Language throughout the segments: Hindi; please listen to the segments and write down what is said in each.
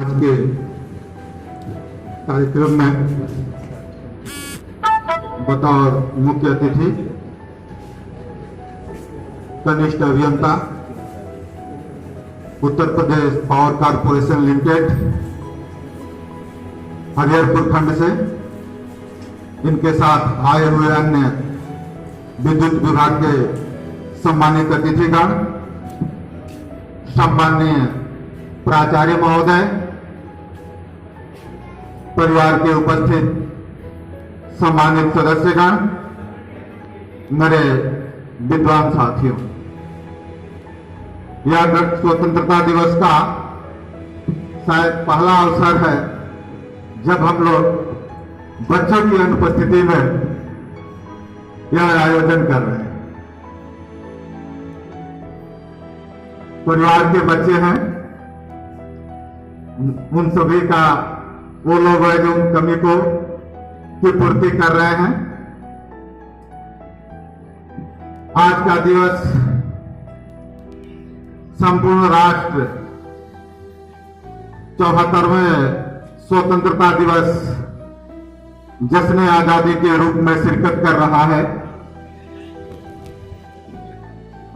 आज के कार्यक्रम में बतौर मुख्य अतिथि कनिष्ठ अभियंता Uttar Pradesh power corporation limited Hariharpur खंड से इनके साथ आए हुए अन्य विद्युत विभाग के सम्मानित अतिथिगण, सम्माननीय प्राचार्य महोदय, परिवार के उपस्थित सम्मानित सदस्यगण, मेरे विद्वान साथियों, यह स्वतंत्रता दिवस का शायद पहला अवसर है जब हम लोग बच्चों की अनुपस्थिति में यह आयोजन कर रहे हैं। परिवार के बच्चे हैं, उन सभी का वो लोग हैं जो उन कमी को की पूर्ति कर रहे हैं। आज का दिवस संपूर्ण राष्ट्र 74वें स्वतंत्रता दिवस जश्न आजादी के रूप में शिरकत कर रहा है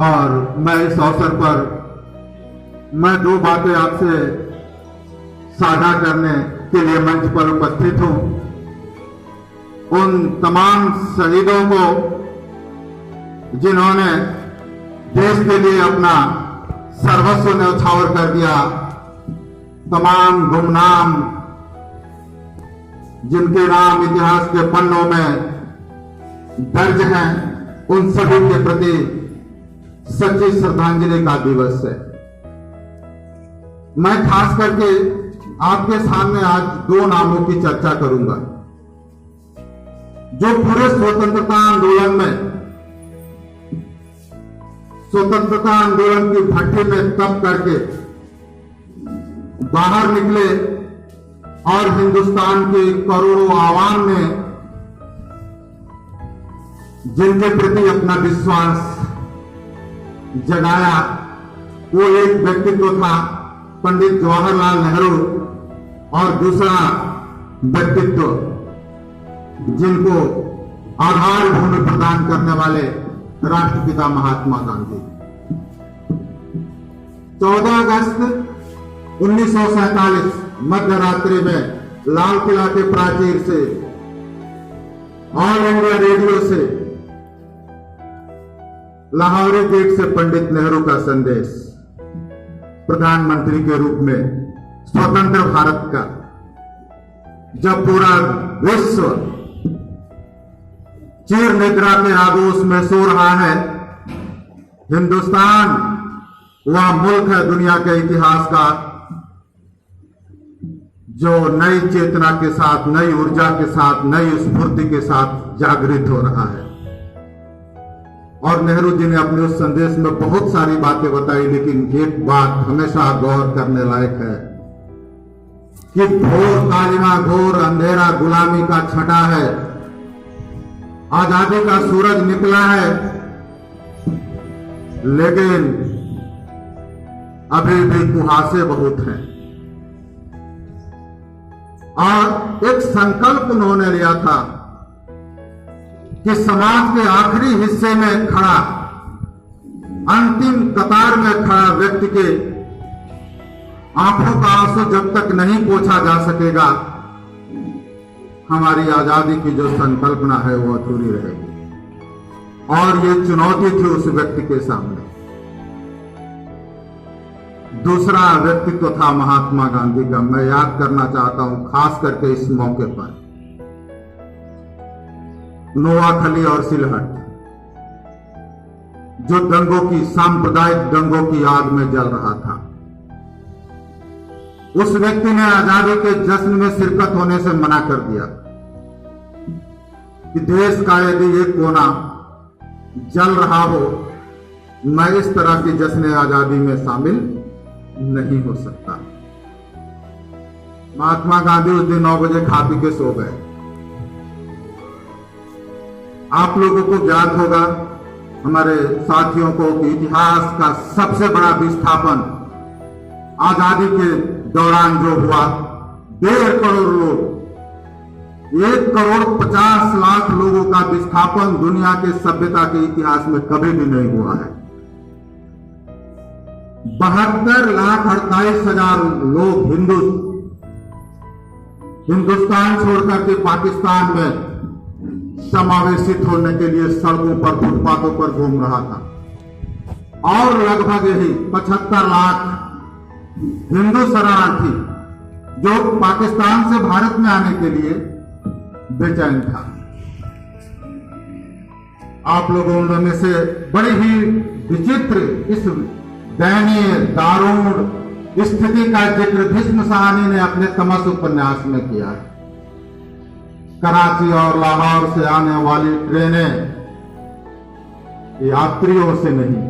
और मैं इस अवसर पर मैं दो बातें आपसे साझा करने के लिए मंच पर उपस्थित हूं। उन तमाम शहीदों को जिन्होंने देश के लिए अपना सर्वस्व न्यौछावर कर दिया, तमाम गुमनाम जिनके नाम इतिहास के पन्नों में दर्ज हैं, उन सभी के प्रति सच्ची श्रद्धांजलि का दिवस है। मैं खास करके आपके सामने आज दो नामों की चर्चा करूंगा जो पूरे स्वतंत्रता आंदोलन की भट्टी में तप करके बाहर निकले और हिंदुस्तान के करोड़ों आवाम ने जिनके प्रति अपना विश्वास जगाया, वो एक व्यक्तित्व था पंडित जवाहरलाल नेहरू और दूसरा व्यक्तित्व जिनको आधार भूमि प्रदान करने वाले राष्ट्रपिता महात्मा गांधी। 14 अगस्त 1947 मध्य रात्रि में लाल किला के प्राचीर से ऑल इंडिया रेडियो से लाहौरी गेट से पंडित नेहरू का संदेश प्रधानमंत्री के रूप में स्वतंत्र भारत का, जब पूरा विश्व चिर निद्रा के आगोश में सो रहा है, हिंदुस्तान वह मुल्क है दुनिया के इतिहास का जो नई चेतना के साथ, नई ऊर्जा के साथ, नई स्फूर्ति के साथ जागृत हो रहा है। और नेहरू जी ने अपने उस संदेश में बहुत सारी बातें बताई, लेकिन एक बात हमेशा गौर करने लायक है कि घोर कालिमा, घोर अंधेरा गुलामी का छटा है, आजादी का सूरज निकला है, लेकिन अभी भी कुहासे बहुत हैं। और एक संकल्प उन्होंने लिया था कि समाज के आखिरी हिस्से में खड़ा, अंतिम कतार में खड़ा व्यक्ति के आंखों का आंसू जब तक नहीं पोंछा जा सकेगा, हमारी आजादी की जो संकल्पना है वो अधूरी रहेगी। और ये चुनौती थी उस व्यक्ति के सामने। दूसरा व्यक्तित्व था महात्मा गांधी का, मैं याद करना चाहता हूं खास करके इस मौके पर। नोआखली और सिलहट जो दंगों की, सांप्रदायिक दंगों की आग में जल रहा था, उस व्यक्ति ने आजादी के जश्न में शिरकत होने से मना कर दिया कि देश का यदि एक कोना जल रहा हो, मैं इस तरह की जश्न आजादी में शामिल नहीं हो सकता। महात्मा गांधी उस दिन 9 बजे खा पी के सो गए। आप लोगों को याद होगा, हमारे साथियों को, कि इतिहास का सबसे बड़ा विस्थापन आजादी के दौरान जो हुआ, 1.5 करोड़ लोग, 1,50,00,000 लोगों का विस्थापन दुनिया के सभ्यता के इतिहास में कभी भी नहीं हुआ है। 72,48,000 लोग हिंदुस्तान छोड़कर के पाकिस्तान में समावेशित होने के लिए सड़कों पर, फुटपाथों पर घूम रहा था, और लगभग यही 75 लाख हिंदू शरणार्थी जो पाकिस्तान से भारत में आने के लिए बेचैन था। आप लोगों में से बड़ी ही विचित्र इस दयनीय दारुण स्थिति का जिक्र भीष्म साहनी ने अपने तमस उपन्यास में किया है। कराची और लाहौर से आने वाली ट्रेनें यात्रियों से नहीं,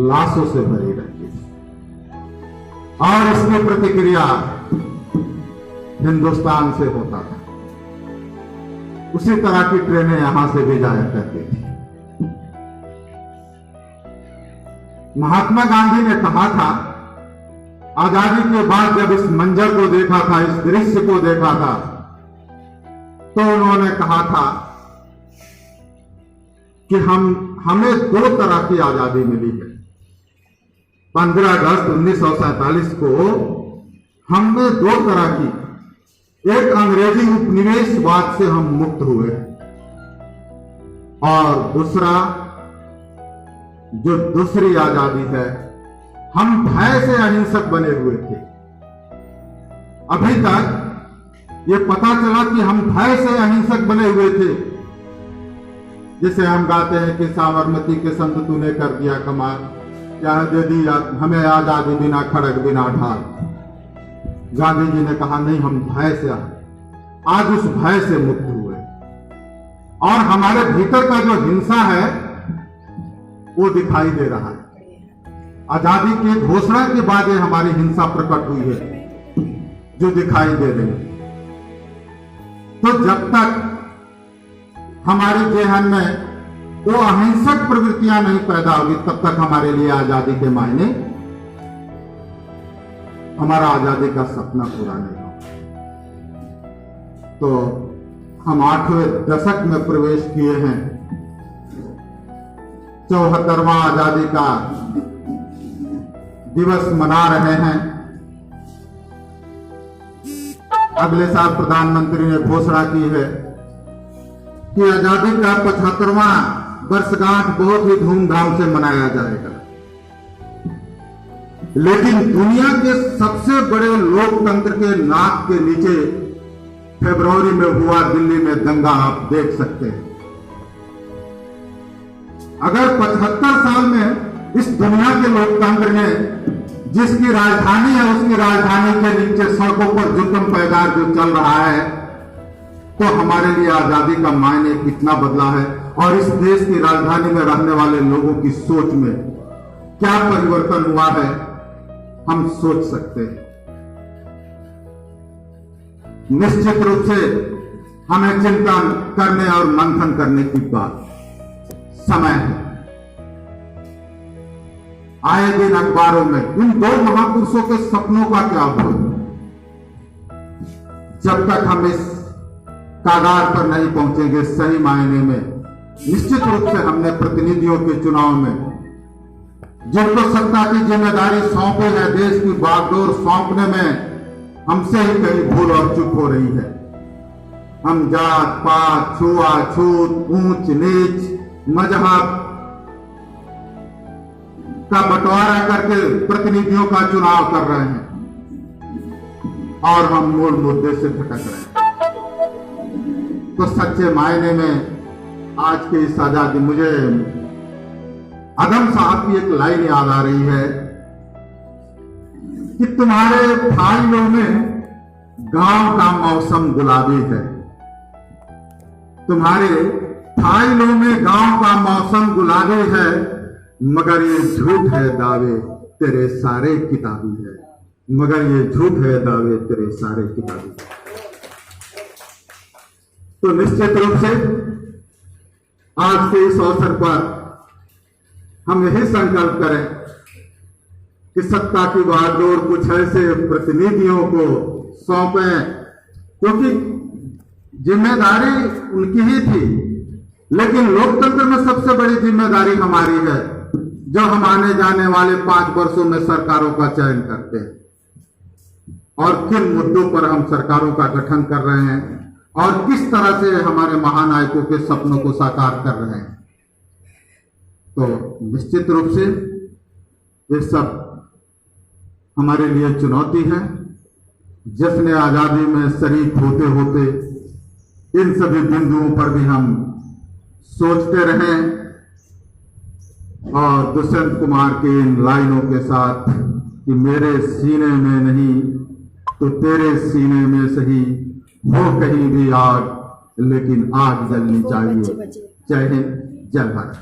लाशों से भरी रहती थी, और इसकी प्रतिक्रिया हिंदुस्तान से होता था। उसी तरह की ट्रेनें यहां से भी जाया करती थी। महात्मा गांधी ने कहा था, आजादी के बाद जब इस मंजर को देखा था, इस दृश्य को देखा था, तो उन्होंने कहा था कि हमें 2 तरह की आजादी मिली है। 15 अगस्त 1947 को हमने 2 तरह की, एक अंग्रेजी उपनिवेशवाद से हम मुक्त हुए, और दूसरा जो दूसरी आजादी है, हम भय से अहिंसक बने हुए थे। अभी तक ये पता चला कि हम भय से अहिंसक बने हुए थे, जिसे हम गाते हैं कि साबरमती के संत तूने कर दिया कमाल, क्या दे दी हमें आजादी बिना खड़ग बिना ढाल। गांधी जी ने कहा नहीं, हम भय से आज उस भय से मुक्त हुए, और हमारे भीतर का जो हिंसा है वो दिखाई दे रहा है। आजादी की घोषणा के बाद ये हमारी हिंसा प्रकट हुई है, जो दिखाई दे रही है। तो जब तक हमारे जेहन में वो अहिंसक प्रवृत्तियां नहीं पैदा होगी, तब तक हमारे लिए आजादी के मायने, हमारा आजादी का सपना पूरा नहीं होगा। तो हम 8वें दशक में प्रवेश किए हैं, 74वां आजादी का दिवस मना रहे हैं। अगले साल प्रधानमंत्री ने घोषणा की है कि आजादी का 75वां वर्षगांठ बहुत ही धूमधाम से मनाया जाएगा। लेकिन दुनिया के सबसे बड़े लोकतंत्र के नाक के नीचे फरवरी में हुआ दिल्ली में दंगा आप देख सकते हैं। अगर 75 साल में इस दुनिया के लोकतंत्र ने जिसकी राजधानी है, उसकी राजधानी के नीचे सड़कों पर जुल्म पैगार जो चल रहा है, तो हमारे लिए आजादी का मायने कितना बदला है, और इस देश की राजधानी में रहने वाले लोगों की सोच में क्या परिवर्तन हुआ है, हम सोच सकते हैं। निश्चित रूप से हमें चिंतन करने और मंथन करने की बात समय है। आए दिन अखबारों में इन 2 महापुरुषों के सपनों का क्या हुआ? जब तक हम इस कागार पर नहीं पहुंचेंगे सही मायने में, निश्चित रूप से हमने प्रतिनिधियों के चुनाव में जिनको सत्ता की जिम्मेदारी सौंपे है, देश की बागडोर सौंपने में हमसे ही कहीं भूल और चूक हो रही है। हम जात पात, छुआछूत, ऊंच नीच, मजहब का बंटवारा करके प्रतिनिधियों का चुनाव कर रहे हैं, और हम मूल मुद्दे से भटक रहे हैं। तो सच्चे मायने में आज की इस आजादी, मुझे आदम साहब की एक लाइन याद आ रही है कि तुम्हारे फाइलों में गांव का मौसम गुलाबी है, तुम्हारे फाइलों में गांव का मौसम गुलाबी है, मगर ये झूठ है दावे तेरे सारे किताबी है, मगर ये झूठ है दावे तेरे सारे किताबी। तो निश्चित रूप से आज के इस अवसर पर हम यही संकल्प करें कि सत्ता की बागडोर कुछ ऐसे प्रतिनिधियों को सौंपें, क्योंकि जिम्मेदारी उनकी ही थी, लेकिन लोकतंत्र में सबसे बड़ी जिम्मेदारी हमारी है, जो हम आने जाने वाले 5 वर्षों में सरकारों का चयन करते हैं और किन मुद्दों पर हम सरकारों का गठन कर रहे हैं और किस तरह से हमारे महानायकों के सपनों को साकार कर रहे हैं। तो निश्चित रूप से ये सब हमारे लिए चुनौती है। जश्न आजादी में शरीक होते होते इन सभी बिंदुओं पर भी हम सोचते रहें और दुष्यंत कुमार के इन लाइनों के साथ कि मेरे सीने में नहीं तो तेरे सीने में सही हो कहीं भी आग, लेकिन आग जलनी चाहिए। जय हिंद, जय भारत।